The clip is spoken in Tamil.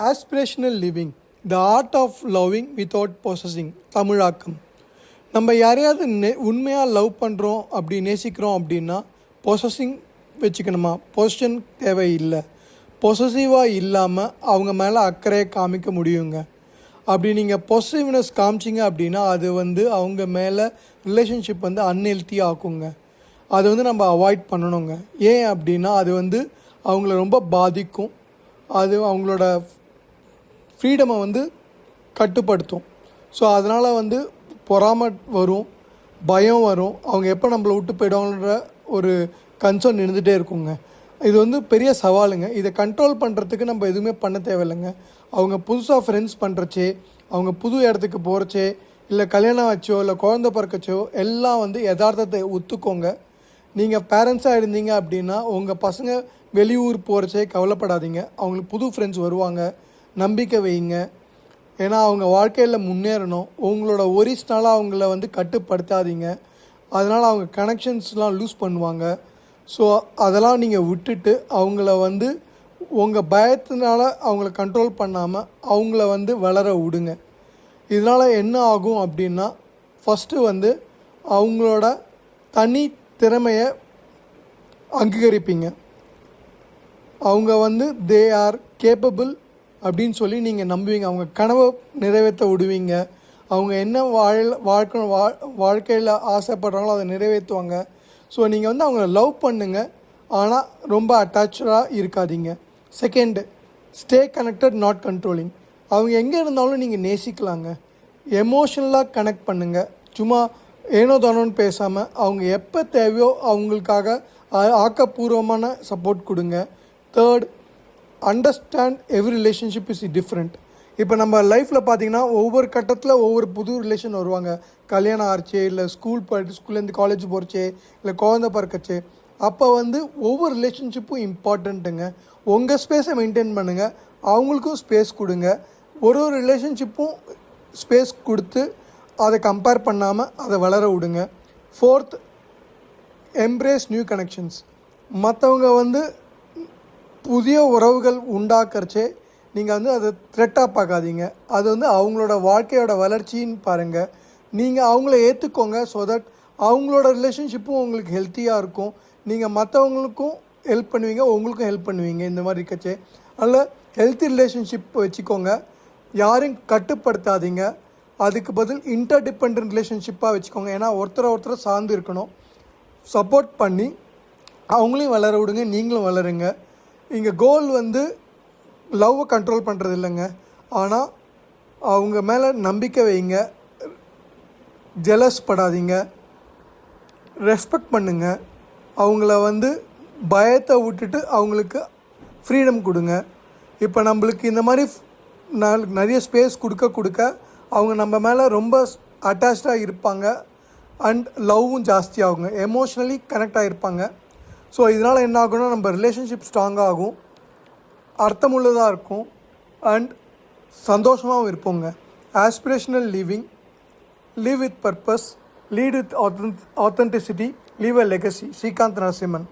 Aspirational living the art of loving without possessing தமிழாக்கம். நம்ம யாரையாவது உண்மையாக லவ் பண்ணுறோம் அப்படி நேசிக்கிறோம் அப்படின்னா பொசஸிங் வச்சுக்கணுமா? பொசிஷன் தேவையில்லை. பொசசிவாக இல்லாமல் அவங்க மேலே அக்கறையை காமிக்க முடியுங்க. அப்படி நீங்கள் பொசசிவ்னஸ் காமிச்சிங்க அப்படின்னா அது அவங்க மேலே ரிலேஷன்ஷிப் அன்ஹெல்த்தி ஆக்குங்க. அது நம்ம அவாய்ட் பண்ணணுங்க. ஏன் அப்படின்னா அது அவங்கள ரொம்ப பாதிக்கும். அது அவங்களோட ஃப்ரீடமை கட்டுப்படுத்தும். ஸோ அதனால் பொறாமை வரும், பயம் வரும். அவங்க எப்போ நம்மளை விட்டு போயிடுவாங்கன்ற ஒரு கன்சர்ன் இருந்துகிட்டே இருக்குங்க. இது பெரிய சவாலுங்க. இதை கண்ட்ரோல் பண்ணுறதுக்கு நம்ம எதுவுமே பண்ண தேவையில்லைங்க. அவங்க புதுசாக ஃப்ரெண்ட்ஸ் பண்ணுறச்சே, அவங்க புது இடத்துக்கு போகிறச்சே, இல்லை கல்யாணம் ஆச்சோ, இல்லை குழந்த பிறக்கச்சோ எல்லாம் யதார்த்தத்தை ஒத்துக்கோங்க. நீங்கள் பேரண்ட்ஸாக இருந்தீங்க அப்படின்னா உங்கள் பசங்க வெளியூர் போகிறச்சே கவலைப்படாதீங்க. அவங்களுக்கு புது ஃப்ரெண்ட்ஸ் வருவாங்க. நம்பிக்கை வைங்க. ஏன்னா அவங்க வாழ்க்கையில் முன்னேறணும். உங்களோட ஒரிஜினலாக அவங்கள கட்டுப்படுத்தாதீங்க. அதனால் அவங்க கனெக்ஷன்ஸ்லாம் லூஸ் பண்ணுவாங்க. ஸோ அதெல்லாம் நீங்கள் விட்டுட்டு அவங்கள உங்கள் பயத்தினால அவங்கள கண்ட்ரோல் பண்ணாமல் அவங்கள வளர விடுங்க. இதனால் என்ன ஆகும் அப்படின்னா ஃபஸ்ட்டு அவங்களோட தனி திறமையை அங்கீகரிப்பீங்க. அவங்க தே ஆர் கேப்பபிள் அப்படின்னு சொல்லி நீங்கள் நம்புவீங்க. அவங்க கனவை நிறைவேற்ற விடுவீங்க. அவங்க என்ன வாழ்க்கையில் ஆசைப்படுறாங்களோ அதை நிறைவேற்றுவாங்க. ஸோ நீங்கள் அவங்கள லவ் பண்ணுங்கள், ஆனால் ரொம்ப அட்டாச்சாக இருக்காதீங்க. Second, stay connected not controlling. அவங்க எங்கே இருந்தாலும் நீங்கள் நேசிக்கலாங்க. எமோஷ்னலாக கனெக்ட் பண்ணுங்கள். சும்மா ஏனோ தானோன்னு பேசாமல் அவங்க எப்போ தேவையோ அவங்களுக்காக ஆக்கப்பூர்வமான சப்போர்ட் கொடுங்க. Third, understand every relationship is different. இப்போ நம்ம லைஃப்பில் பார்த்திங்கன்னா ஒவ்வொரு கட்டத்தில் ஒவ்வொரு புது ரிலேஷன் வருவாங்க. கல்யாணம் ஆச்சே, இல்லை ஸ்கூல்லேருந்து காலேஜ் போகிறச்சே, இல்லை குழந்த பிறக்கச்சே. அப்போ ஒவ்வொரு ரிலேஷன்ஷிப்பும் இம்பார்ட்டண்ட்டுங்க. உங்கள் ஸ்பேஸை மெயின்டைன் பண்ணுங்கள், அவங்களுக்கும் ஸ்பேஸ் கொடுங்க. ஒரு ரிலேஷன்ஷிப்பும் ஸ்பேஸ் கொடுத்து அதை கம்பேர் பண்ணாமல் அதை வளர விடுங்க. Fourth, embrace new connections. மற்றவங்க புதிய உறவுகள் உண்டாக்குறச்சே நீங்கள் அதை த்ரெட்டாக பார்க்காதீங்க. அது அவங்களோட வாழ்க்கையோட வளர்ச்சின்னு பாருங்கள். நீங்கள் அவங்கள ஏற்றுக்கோங்க. ஸோ தட் அவங்களோட ரிலேஷன்ஷிப்பும் உங்களுக்கு ஹெல்த்தியாக இருக்கும். நீங்கள் மற்றவங்களுக்கும் ஹெல்ப் பண்ணுவீங்க, உங்களுக்கும் ஹெல்ப் பண்ணுவீங்க. இந்த மாதிரி இருக்கச்சே அதில் ஹெல்த்தி ரிலேஷன்ஷிப் வச்சுக்கோங்க. யாரையும் கட்டுப்படுத்தாதீங்க. அதுக்கு பதில் இன்டர்டிபெண்ட் ரிலேஷன்ஷிப்பாக வச்சுக்கோங்க. ஏன்னா ஒருத்தரை சார்ந்து இருக்கணும். சப்போர்ட் பண்ணி அவங்களையும் வளர விடுங்க, நீங்களும் வளருங்க. இங்கே கோல் லவ்வை கண்ட்ரோல் பண்ணுறது இல்லைங்க. ஆனால் அவங்க மேலே நம்பிக்கை வைங்க. ஜெலஸ் படாதீங்க. ரெஸ்பெக்ட் பண்ணுங்க. அவங்கள பயத்தை விட்டுட்டு அவங்களுக்கு ஃப்ரீடம் கொடுங்க. இப்போ நம்மளுக்கு இந்த மாதிரி நிறைய ஸ்பேஸ் கொடுக்க அவங்க நம்ம மேலே ரொம்ப அட்டாச்சாக இருப்பாங்க. அண்ட் லவ்வும் ஜாஸ்தியாகுங்க. எமோஷ்னலி கனெக்ட் ஆகிருப்பாங்க. ஸோ இதனால் என்ன ஆகும்னா நம்ம ரிலேஷன்ஷிப் ஸ்ட்ராங்காக ஆகும், அர்த்தமுள்ளதாக இருக்கும், அண்ட் சந்தோஷமாகவும் இருப்போங்க. Aspirational living, live with purpose, lead with authenticity, leave a legacy. Srikanth Narasimhan.